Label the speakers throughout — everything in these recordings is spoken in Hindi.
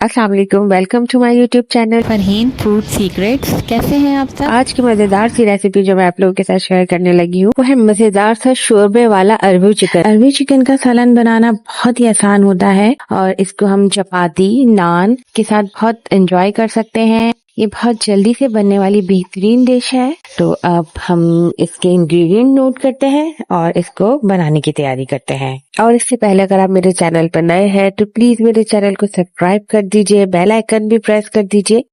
Speaker 1: अस्सलाम वालेकुम, welcome to my YouTube channel
Speaker 2: Farheen food secrets. कैसे हैं आप सब?
Speaker 1: आज की मजेदार सी रेसिपी जो मैं आप लोगों के साथ शेयर करने लगी हूँ वो है मजेदार सा शोरबे वाला अरबी चिकन। अरबी चिकन का सालन बनाना बहुत ही आसान होता है और इसको हम चपाती नान के साथ बहुत एंजॉय कर सकते हैं। ये बहुत जल्दी से बनने वाली बेहतरीन डिश है। तो अब हम इसके इंग्रेडिएंट नोट करते हैं और इसको बनाने की तैयारी करते हैं। और इससे पहले अगर आप मेरे चैनल पर नए हैं तो प्लीज मेरे चैनल को सब्सक्राइब कर दीजिए, बेल आइकन भी प्रेस कर दीजिए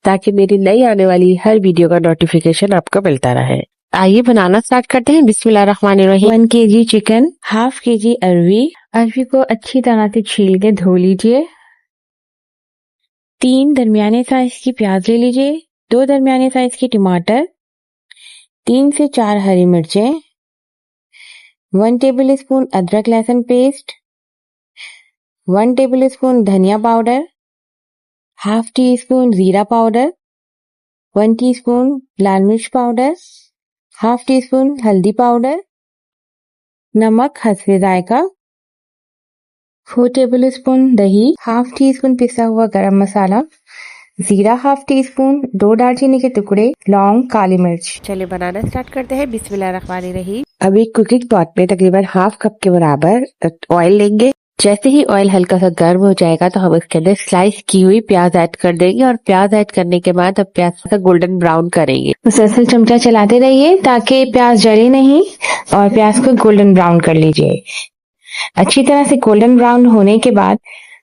Speaker 1: ताकि मेरी नई आने वाली हर वीडियो का नोटिफिकेशन आपको मिलता रहे। आइए बनाना स्टार्ट करते हैं। बिस्मिल्लाहिर्रहमानिर्रहीम। 1 kg चिकन, हाफ kg अरबी को अच्छी तरह से छील के धो लीजिए। 3 दरमियाने साइज की प्याज ले लीजिए, 2 दरमियाने साइज की टमाटर, 3 से 4 हरी मिर्चें, 1 टेबल स्पून अदरक लहसुन पेस्ट, 1 टेबल स्पून धनिया पाउडर, हाफ टी स्पून जीरा पाउडर, 1 टीस्पून लाल मिर्च पाउडर, हाफ टी स्पून हल्दी पाउडर, नमक हस्बे जायका, 4 टेबल स्पून दही, हाफ टी स्पून पिसा हुआ गरम मसाला, जीरा हाफ टी स्पून, 2 दालचीनी के टुकड़े, लौंग, काली मिर्च। चलिए बनाना स्टार्ट करते हैं। बिस्मिल्लाहिर्रहमानिर्रहीम। अब एक कुकिंग पॉट में तकरीबन हाफ कप के बराबर ऑयल लेंगे। जैसे ही ऑयल हल्का सा गर्म हो जाएगा तो हम इसके अंदर स्लाइस की हुई प्याज ऐड कर देंगे और प्याज ऐड करने के बाद अब प्याज का गोल्डन ब्राउन करेंगे। मुसलसल चमचा चलाते रहिए ताकि प्याज जले नहीं और प्याज को गोल्डन ब्राउन कर लीजिए। अच्छी तरह से गोल्डन ब्राउन होने के बाद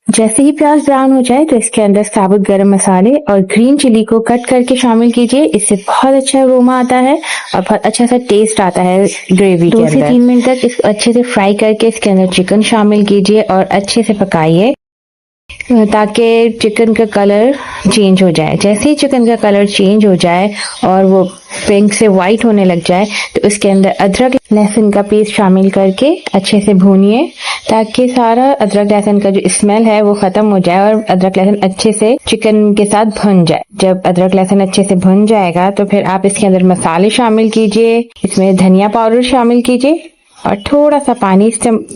Speaker 1: जैसे ही प्याज ब्राउन हो जाए तो इसके अंदर साबुत गरम मसाले और ग्रीन चिली को कट करके शामिल कीजिए। इससे बहुत अच्छा अरोमा आता है और बहुत अच्छा सा टेस्ट आता है ग्रेवी के अंदर। 2 से 3 मिनट तक इसको अच्छे से फ्राई करके इसके अंदर चिकन शामिल कीजिए और अच्छे से पकाइए ताकि चिकन का कलर चेंज हो जाए। जैसे ही चिकन का कलर चेंज हो जाए और वो पिंक से व्हाइट होने लग जाए तो इसके अंदर अदरक लहसुन का पेस्ट शामिल करके अच्छे से भूनिए ताकि सारा अदरक लहसुन का जो स्मेल है वो खत्म हो जाए और अदरक लहसुन अच्छे से चिकन के साथ भुन जाए। जब अदरक लहसुन अच्छे से भुन जाएगा तो फिर आप इसके अंदर मसाले शामिल कीजिए। इसमें धनिया पाउडर शामिल कीजिए और थोड़ा सा पानी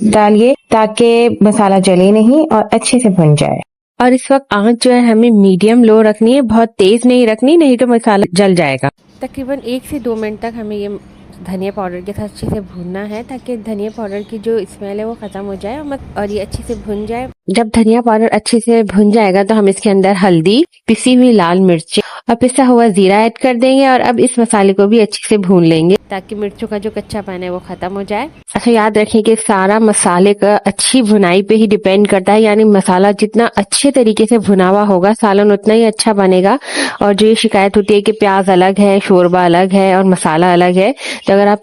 Speaker 1: डालिए ताकि मसाला जले नहीं और अच्छे से भुन जाए। और इस वक्त आंच जो है हमें मीडियम लो रखनी है, बहुत तेज नहीं रखनी, नहीं तो मसाला जल जाएगा। तकरीबन 1 से 2 मिनट तक हमें ये धनिया पाउडर के साथ अच्छे से भूनना है ताकि धनिया पाउडर की जो स्मेल है वो खत्म हो जाए और ये अच्छे से भुन जाए। जब धनिया पाउडर अच्छे से भुन जाएगा तो हम इसके अंदर हल्दी, पिसी हुई लाल मिर्च और पिसा हुआ जीरा ऐड कर देंगे और अब इस मसाले को भी अच्छे से भून लेंगे ताकि मिर्चों का जो कच्चापन है वो खत्म हो जाए। अच्छा याद रखें कि सारा मसाले का अच्छी भुनाई पे ही डिपेंड करता है, यानी मसाला जितना अच्छे तरीके से भुना हुआ होगा सालन उतना ही अच्छा बनेगा। और जो ये शिकायत होती है कि प्याज अलग है, शोरबा अलग है और मसाला अलग है, तो अगर आप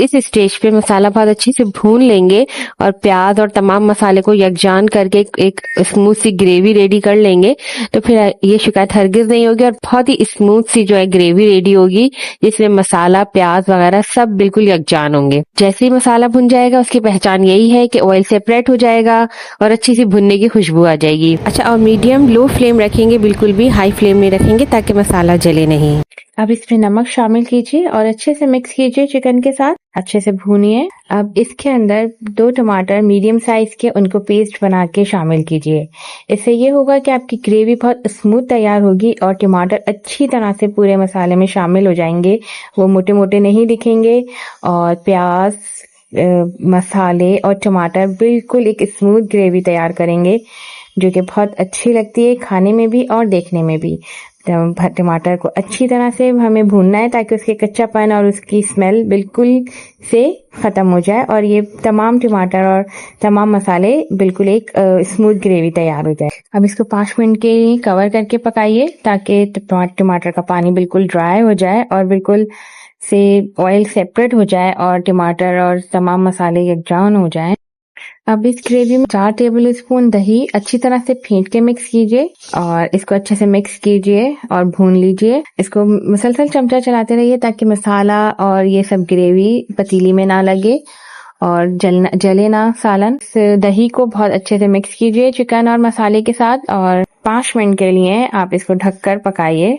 Speaker 1: इस स्टेज पे मसाला बहुत अच्छे से भून लेंगे और प्याज और तमाम मसाले को यकजान करके एक स्मूथ सी ग्रेवी रेडी कर लेंगे तो फिर ये शिकायत हरगिज नहीं होगी और बहुत ही स्मूथ सी जो है ग्रेवी रेडी होगी जिसमें मसाला प्याज वगैरह सब बिल्कुल यकजान होंगे। जैसे ही मसाला भुन जाएगा उसकी पहचान यही है कि ऑयल सेपरेट हो जाएगा और अच्छी सी भुनने की खुशबू आ जाएगी। अच्छा, और मीडियम लो फ्लेम रखेंगे, बिल्कुल भी हाई फ्लेम में रखेंगे ताकि मसाला जले नहीं। अब इसमें नमक शामिल कीजिए और अच्छे से मिक्स कीजिए चिकन के साथ, अच्छे से भूनिए। अब इसके अंदर 2 टमाटर मीडियम साइज के उनको पेस्ट बना के शामिल कीजिए। इससे ये होगा कि आपकी ग्रेवी बहुत स्मूथ तैयार होगी और टमाटर अच्छी तरह से पूरे मसाले में शामिल हो जाएंगे, वो मोटे मोटे नहीं दिखेंगे और प्याज मसाले और टमाटर बिल्कुल एक स्मूथ ग्रेवी तैयार करेंगे जो कि बहुत अच्छी लगती है खाने में भी और देखने में भी। टमाटर को अच्छी तरह से हमें भूनना है ताकि उसके कच्चापन और उसकी स्मेल बिल्कुल से खत्म हो जाए और ये तमाम टमाटर और तमाम मसाले बिल्कुल एक स्मूथ ग्रेवी तैयार हो जाए। अब इसको 5 मिनट के लिए कवर करके पकाइए ताकि टमाटर का पानी बिल्कुल ड्राई हो जाए और बिल्कुल से ऑयल सेपरेट हो जाए और टमाटर और तमाम मसाले यकजान हो जाए। अब इस ग्रेवी में 4 टेबल स्पून दही अच्छी तरह से फेंट के मिक्स कीजिए और इसको अच्छे से मिक्स कीजिए और भून लीजिए। इसको मुसलसल चमचा चलाते रहिए ताकि मसाला और ये सब ग्रेवी पतीली में ना लगे और जले ना सालन। दही को बहुत अच्छे से मिक्स कीजिए चिकन और मसाले के साथ और 5 मिनट के लिए आप इसको ढककर पकाइए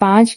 Speaker 1: 5